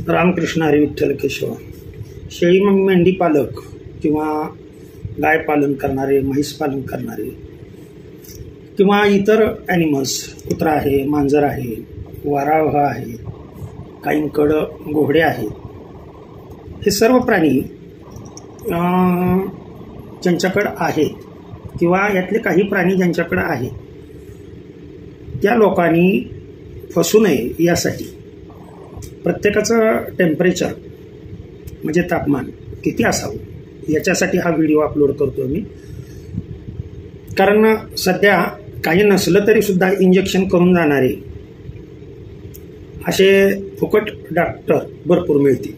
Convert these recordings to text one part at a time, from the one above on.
रामकृष्ण हरी विठ्ठल केशव. शेळी मेंढी पालक किंवा गाय पालन करणारे, म्हैस पालन करणारे किंवा इतर ॲनिमल्स, कुत्रा आहे, मांजर आहे, वाराह आहे, काहींकडं घोडे आहेत, हे सर्व प्राणी ज्यांच्याकडं आहेत किंवा यातले काही प्राणी ज्यांच्याकडं आहेत त्या लोकांनी फसू नये यासाठी प्रत्येकाचं टेम्परेचर म्हणजे तापमान किती असावं याच्यासाठी हा व्हिडिओ अपलोड करतो मी. कारण सध्या काही नसलं तरी सुद्धा इंजेक्शन करून जाणारे असे फुकट डॉक्टर भरपूर मिळतील,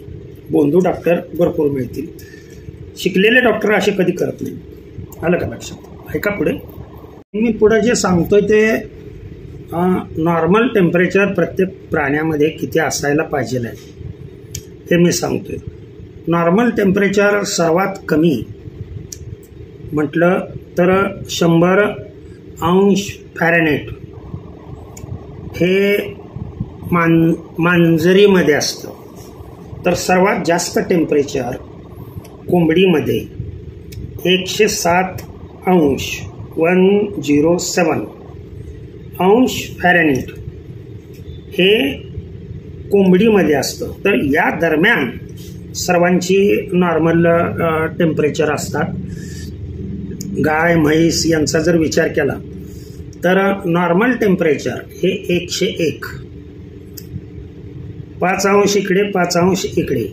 बोंधू डॉक्टर भरपूर मिळतील. शिकलेले डॉक्टर असे कधी करत नाही. आलं का लक्षात? ऐका पुढे. मी पुढे जे सांगतोय ते नॉर्मल टेम्परेचर प्रत्येक प्राण्यामध्ये किती असायला पाहिजे आहे हे मी सांगतोय. नॉर्मल टेम्परेचर सर्वात कमी म्हटलं तर 100 अंश फॅरेनहाइट हे मांजरीमध्ये असतं. तर सर्वात जास्त टेम्परेचर कोंबडीमध्ये 107 अंश 107 अंश फॅरेनहाइट हे कोंबडीमध्ये असतं. तर या दरम्यान सर्वांची नॉर्मल टेम्परेचर असतात. गाय म्हैस यांचा जर विचार केला तर नॉर्मल टेम्परेचर हे 101, 5 अंश इकडे 5 अंश इकडे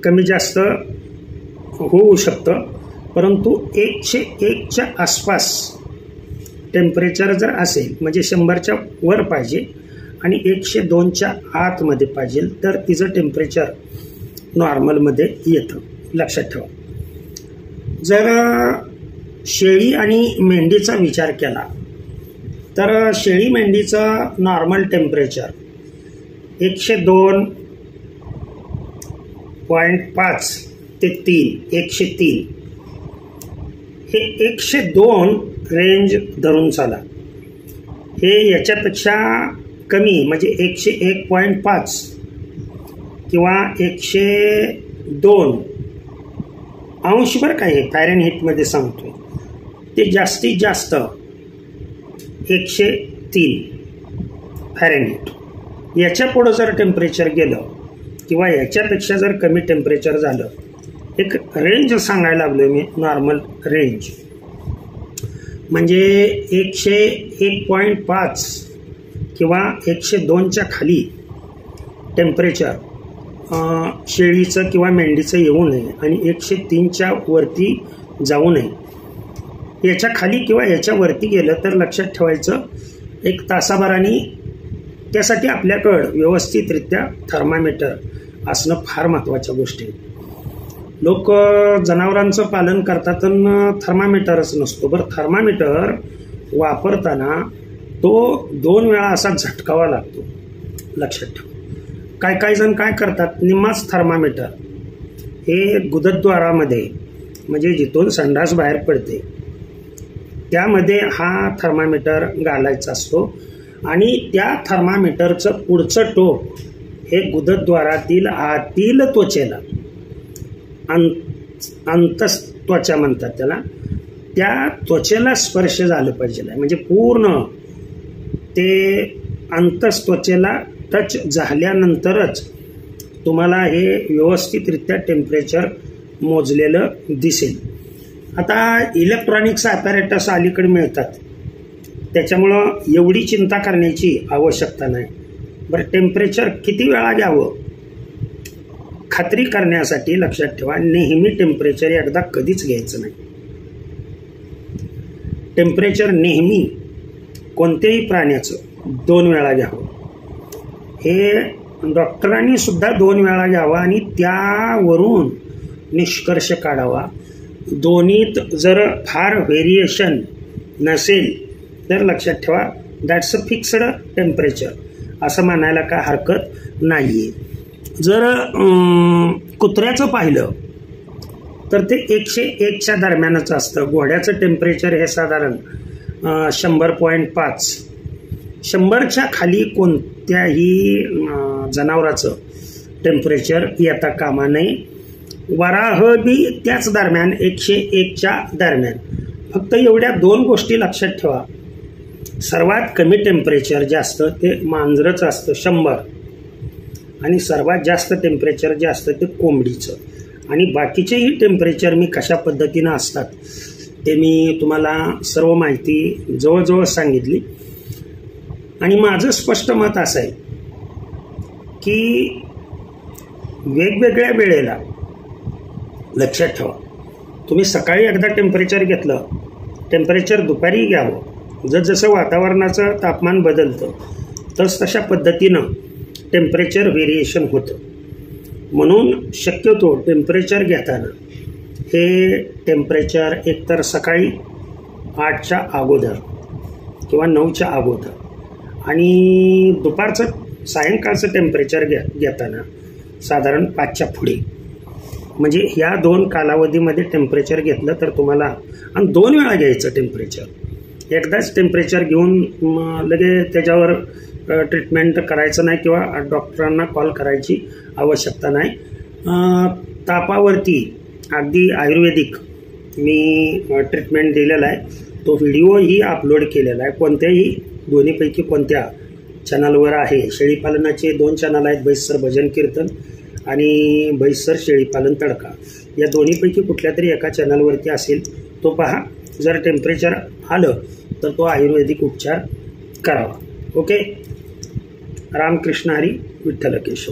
कमी जास्त होऊ शकतं. परंतु 101च्या आसपास टेम्परेचर जर असेल म्हणजे 100च्या वर पाहिजे आणि 102च्या आतमध्ये पाहिजे तर तिचं टेम्परेचर नॉर्मलमध्ये येतं. लक्षात ठेवा. जर शेळी आणि मेंढीचा विचार केला तर शेळी मेंढीचं नॉर्मल टेम्परेचर 102.5 ते 103. हे 102 रेंज धरून चाला. हे याच्यापेक्षा कमी म्हणजे 101.5 किंवा 102 अंश बरं काय हे फॅरेनहाइटमध्ये सांगतोय ते जास्तीत जास्त 103 फॅरेनहाइट. याच्या पुढं जर टेम्परेचर गेलं किंवा याच्यापेक्षा जर कमी टेम्परेचर झालं, एक रेंज सांगायला लागलो मी, नॉर्मल रेंज म्हणजे 101.5 किंवा 102च्या खाली टेम्परेचर शेळीचं किंवा मेंढीचं येऊ नये आणि 103च्या वरती जाऊ नये. याच्या खाली किंवा याच्या वरती गेलं तर लक्षात ठेवायचं 1 तासाभराने त्यासाठी आपल्याकडं व्यवस्थितरित्या थर्मामीटर असणं फार महत्त्वाच्या गोष्टी आहे. लोक जनावरांचं पालन करतात आणि थर्मामीटरच नसतो. बरं, थर्मामीटर वापरताना तो 2 वेळा असा झटकावा लागतो. लक्षात ठेवा. काही जण काय करतात, निम्माच थर्मामीटर हे गुदद्वारामध्ये म्हणजे जिथून संडास बाहेर पडते त्यामध्ये हा थर्मामीटर घालायचा असतो आणि त्या थर्मामीटरचं पुढचं टोक हे गुदद्वारातील आतील त्वचेला, अंतस्त्वचा म्हणतात त्याला, त्या त्वचेला स्पर्श झालं पाहिजे. म्हणजे पूर्ण ते अंतस्त्वचेला टच झाल्यानंतरच तुम्हाला हे व्यवस्थितरित्या टेम्परेचर मोजलेलं दिसेल. आता इलेक्ट्रॉनिक्स ॲपॅरेटस अलीकडे मिळतात त्याच्यामुळं एवढी चिंता करण्याची आवश्यकता नाही. बरं, टेम्परेचर किती वेळा घ्यावं खात्री करण्यासाठी लक्षात ठेवा, नेहमी टेम्परेचर एकदा कधीच घ्यायचं नाही. टेम्परेचर नेहमी कोणत्याही प्राण्याचं 2 वेळा घ्यावं. हे डॉक्टरांनी सुद्धा 2 वेळा घ्यावा आणि त्यावरून निष्कर्ष काढावा. दोन्हीत जर फार व्हेरिएशन नसेल तर लक्षात ठेवा दॅट्स अ फिक्स्ड टेम्परेचर असं म्हणायला काय हरकत नाही आहे. जर कुत्र्याचं पाहिलं तर ते 101च्या दरम्यानच असतं. घोड्याचं टेम्परेचर हे साधारण 100.5. 100च्या खाली कोणत्याही जनावराचं टेम्परेचर येता कामा नये. वराह बी त्याच दरम्यान 101च्या दरम्यान. फक्त एवढ्या 2 गोष्टी लक्षात ठेवा. सर्वात कमी टेम्परेचर जे असतं ते मांजरचं असतं 100 आणि सर्वात जास्त टेम्परेचर जे असतं ते कोंबडीचं. आणि बाकीचेही टेम्परेचर मी कशा पद्धतीनं असतात ते मी तुम्हाला सर्व माहिती जवळजवळ सांगितली. आणि माझं स्पष्ट मत असं आहे की वेगवेगळ्या वेळेला लक्षात ठेवा. तुम्ही सकाळी एकदा टेम्परेचर घेतलं, टेम्परेचर दुपारी घ्यावं. जसं वातावरणाचं तापमान बदलतं तशा पद्धतीनं टेम्परेचर व्हेरिएशन होतं. म्हणून शक्यतो टेम्परेचर घेताना हे टेम्परेचर एकतर सकाळी 8च्या अगोदर किंवा 9च्या अगोदर आणि दुपारचं सायंकाळचं टेम्परेचर घेताना साधारण 5च्या पुढे. म्हणजे ह्या 2 कालावधीमध्ये टेम्परेचर घेतलं तर तुम्हाला, आणि 2 वेळा घ्यायचं टेम्परेचर. एकदाच टेम्परेचर घेऊन लगे त्याच्यावर ट्रीटमेंट करायचं नाही किंवा डॉक्टरांना कॉल करायची आवश्यकता नाही. तापावरती अगदी आयुर्वेदिक मी ट्रीटमेंट दिलेला आहे. तो व्हिडिओही अपलोड केलेला आहे. कोणत्याही दोन्हीपैकी कोणत्या चॅनलवर आहे. शेळीपालनाचे 2 चॅनल आहेत, बैसर भजन कीर्तन आणि बैसर शेळीपालन तडका. या दोन्हीपैकी कुठल्या तरी एका चॅनलवरती असेल तो पहा. जर टेम्परेचर आलं तर तो आयुर्वेदिक उपचार करावा. ओके. रामकृष्ण हरी, विठ्ठल केशव.